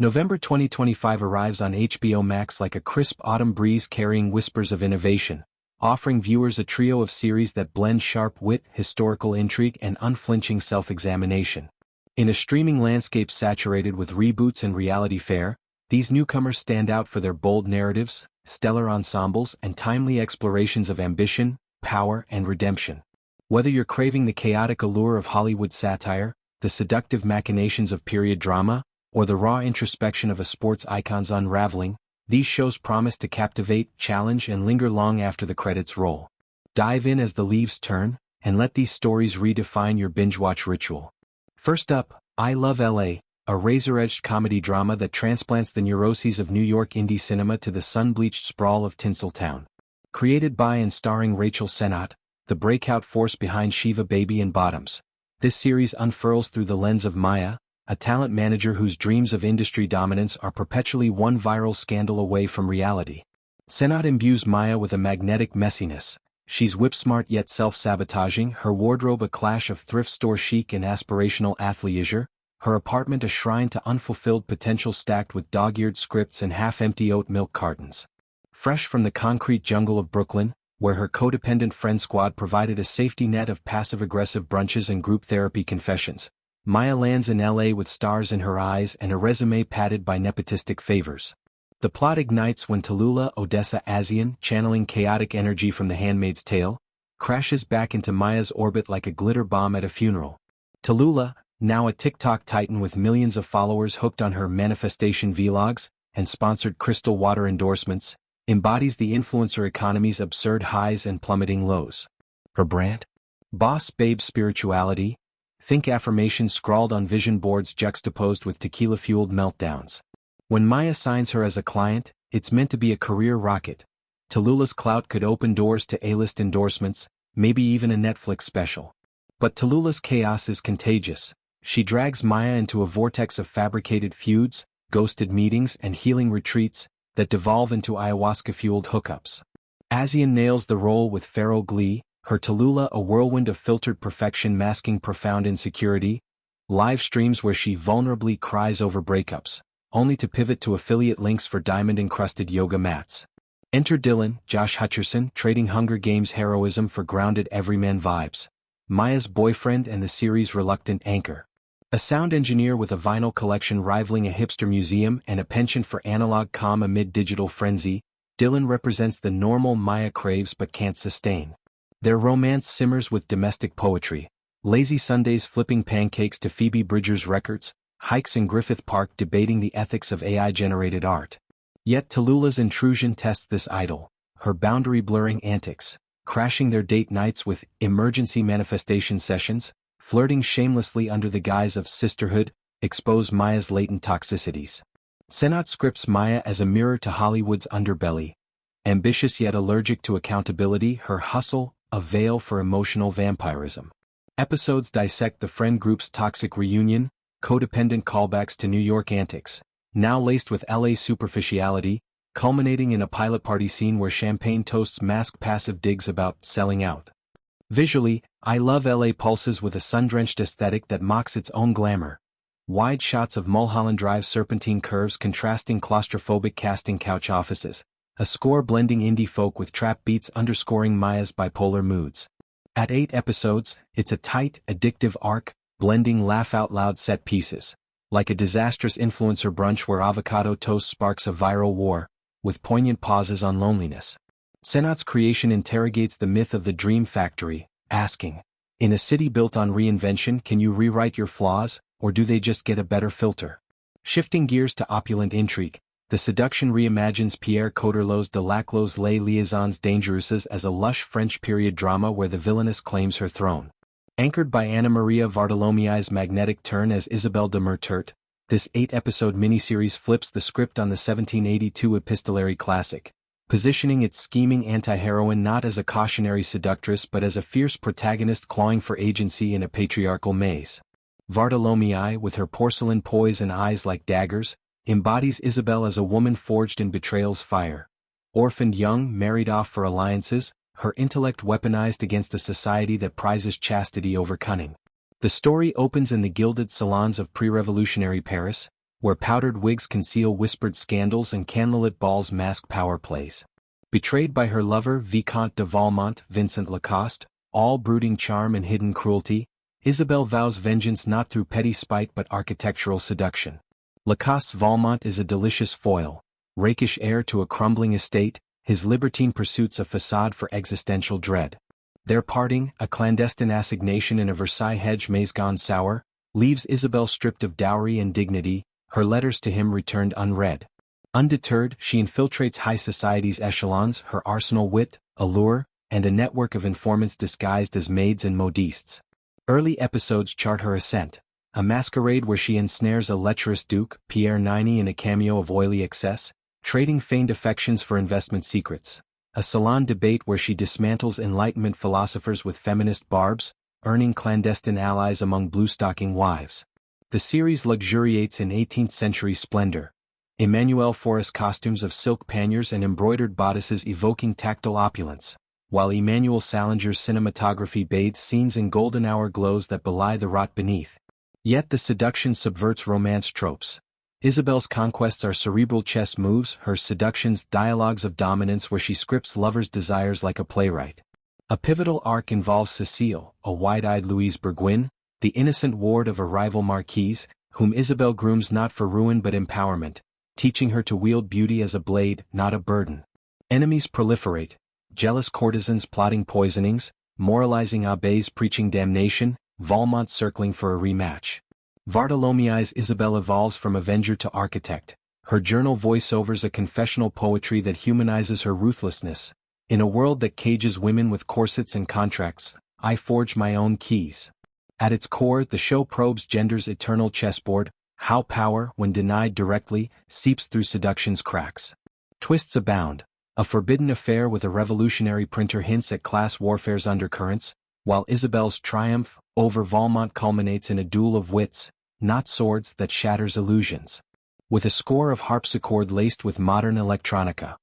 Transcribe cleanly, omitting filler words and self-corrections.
November 2025 arrives on HBO Max like a crisp autumn breeze carrying whispers of innovation, offering viewers a trio of series that blend sharp wit, historical intrigue, and unflinching self-examination. In a streaming landscape saturated with reboots and reality fare, these newcomers stand out for their bold narratives, stellar ensembles, and timely explorations of ambition, power, and redemption. Whether you're craving the chaotic allure of Hollywood satire, the seductive machinations of period drama, or the raw introspection of a sports icon's unraveling, these shows promise to captivate, challenge, and linger long after the credits roll. Dive in as the leaves turn, and let these stories redefine your binge-watch ritual. First up, I Love LA, a razor-edged comedy drama that transplants the neuroses of New York indie cinema to the sun-bleached sprawl of Tinseltown. Created by and starring Rachel Sennott, the breakout force behind Shiva Baby and Bottoms, this series unfurls through the lens of Maya, a talent manager whose dreams of industry dominance are perpetually one viral scandal away from reality. Sennott imbues Maya with a magnetic messiness. She's whip-smart yet self-sabotaging, her wardrobe a clash of thrift store chic and aspirational athleisure, her apartment a shrine to unfulfilled potential stacked with dog-eared scripts and half-empty oat milk cartons. Fresh from the concrete jungle of Brooklyn, where her codependent friend squad provided a safety net of passive-aggressive brunches and group therapy confessions, Maya lands in LA with stars in her eyes and a resume padded by nepotistic favors. The plot ignites when Tallulah Odessa Asian, channeling chaotic energy from The Handmaid's Tale, crashes back into Maya's orbit like a glitter bomb at a funeral. Tallulah, now a TikTok titan with millions of followers hooked on her manifestation vlogs and sponsored crystal water endorsements, embodies the influencer economy's absurd highs and plummeting lows. Her brand? Boss babe spirituality. Think affirmations scrawled on vision boards juxtaposed with tequila-fueled meltdowns. When Maya signs her as a client, it's meant to be a career rocket. Tallulah's clout could open doors to A-list endorsements, maybe even a Netflix special. But Tallulah's chaos is contagious. She drags Maya into a vortex of fabricated feuds, ghosted meetings, and healing retreats that devolve into ayahuasca-fueled hookups. Asian nails the role with feral glee, her Tallulah a whirlwind of filtered perfection masking profound insecurity, live streams where she vulnerably cries over breakups, only to pivot to affiliate links for diamond-encrusted yoga mats. Enter Dylan, Josh Hutcherson, trading Hunger Games heroism for grounded everyman vibes, Maya's boyfriend and the series' reluctant anchor. A sound engineer with a vinyl collection rivaling a hipster museum and a penchant for analog calm amid digital frenzy, Dylan represents the normal Maya craves but can't sustain. Their romance simmers with domestic poetry, lazy Sundays flipping pancakes to Phoebe Bridgers records, hikes in Griffith Park debating the ethics of AI-generated art. Yet Tallulah's intrusion tests this idol, her boundary-blurring antics, crashing their date nights with emergency manifestation sessions, flirting shamelessly under the guise of sisterhood, expose Maya's latent toxicities. Sennott scripts Maya as a mirror to Hollywood's underbelly. Ambitious yet allergic to accountability, her hustle, a veil for emotional vampirism. Episodes dissect the friend group's toxic reunion, codependent callbacks to New York antics, now laced with LA superficiality, culminating in a pilot party scene where champagne toasts mask passive digs about selling out. Visually, I Love LA pulses with a sun-drenched aesthetic that mocks its own glamour. Wide shots of Mulholland Drive serpentine curves contrasting claustrophobic casting couch offices, a score blending indie folk with trap beats underscoring Maya's bipolar moods. At 8 episodes, it's a tight, addictive arc, blending laugh-out-loud set pieces, like a disastrous influencer brunch where avocado toast sparks a viral war, with poignant pauses on loneliness. Sennott's creation interrogates the myth of the dream factory, asking, in a city built on reinvention, can you rewrite your flaws, or do they just get a better filter? Shifting gears to opulent intrigue, The Seduction reimagines Pierre Coderlos de Laclos Les Liaisons Dangereuses as a lush French period drama where the villainess claims her throne. Anchored by Anna Maria Vartolomiai's magnetic turn as Isabelle de Mertert, this 8-episode miniseries flips the script on the 1782 epistolary classic, positioning its scheming anti-heroine not as a cautionary seductress but as a fierce protagonist clawing for agency in a patriarchal maze. Vartolomiai, with her porcelain poise and eyes like daggers, embodies Isabelle as a woman forged in betrayal's fire. Orphaned young, married off for alliances, her intellect weaponized against a society that prizes chastity over cunning. The story opens in the gilded salons of pre-revolutionary Paris, where powdered wigs conceal whispered scandals and candlelit balls mask power plays. Betrayed by her lover Vicomte de Valmont, Vincent Lacoste, all brooding charm and hidden cruelty, Isabelle vows vengeance not through petty spite but architectural seduction. Lacoste's Valmont is a delicious foil, rakish heir to a crumbling estate, his libertine pursuits a facade for existential dread. Their parting, a clandestine assignation in a Versailles hedge maze gone sour, leaves Isabelle stripped of dowry and dignity, her letters to him returned unread. Undeterred, she infiltrates high society's echelons, her arsenal wit, allure, and a network of informants disguised as maids and modistes. Early episodes chart her ascent, a masquerade where she ensnares a lecherous duke, Pierre Niney, in a cameo of oily excess, trading feigned affections for investment secrets. A salon debate where she dismantles Enlightenment philosophers with feminist barbs, earning clandestine allies among blue-stocking wives. The series luxuriates in 18th-century splendor. Emmanuel Forest costumes of silk panniers and embroidered bodices evoking tactile opulence, while Emmanuel Salinger's cinematography bathes scenes in golden hour glows that belie the rot beneath. Yet the seduction subverts romance tropes. Isabelle's conquests are cerebral chess moves, her seductions dialogues of dominance where she scripts lovers' desires like a playwright. A pivotal arc involves Cécile, a wide-eyed Louise Bourgoin, the innocent ward of a rival marquise, whom Isabelle grooms not for ruin but empowerment, teaching her to wield beauty as a blade, not a burden. Enemies proliferate, jealous courtesans plotting poisonings, moralizing abbés preaching damnation, Valmont circling for a rematch. Bartholomew's Isabelle evolves from avenger to architect, her journal voiceovers a confessional poetry that humanizes her ruthlessness. In a world that cages women with corsets and contracts, I forge my own keys. At its core, the show probes gender's eternal chessboard, how power, when denied directly, seeps through seduction's cracks. Twists abound. A forbidden affair with a revolutionary printer hints at class warfare's undercurrents, while Isabelle's triumph over Valmont culminates in a duel of wits, not swords, that shatters illusions. With a score of harpsichord laced with modern electronica,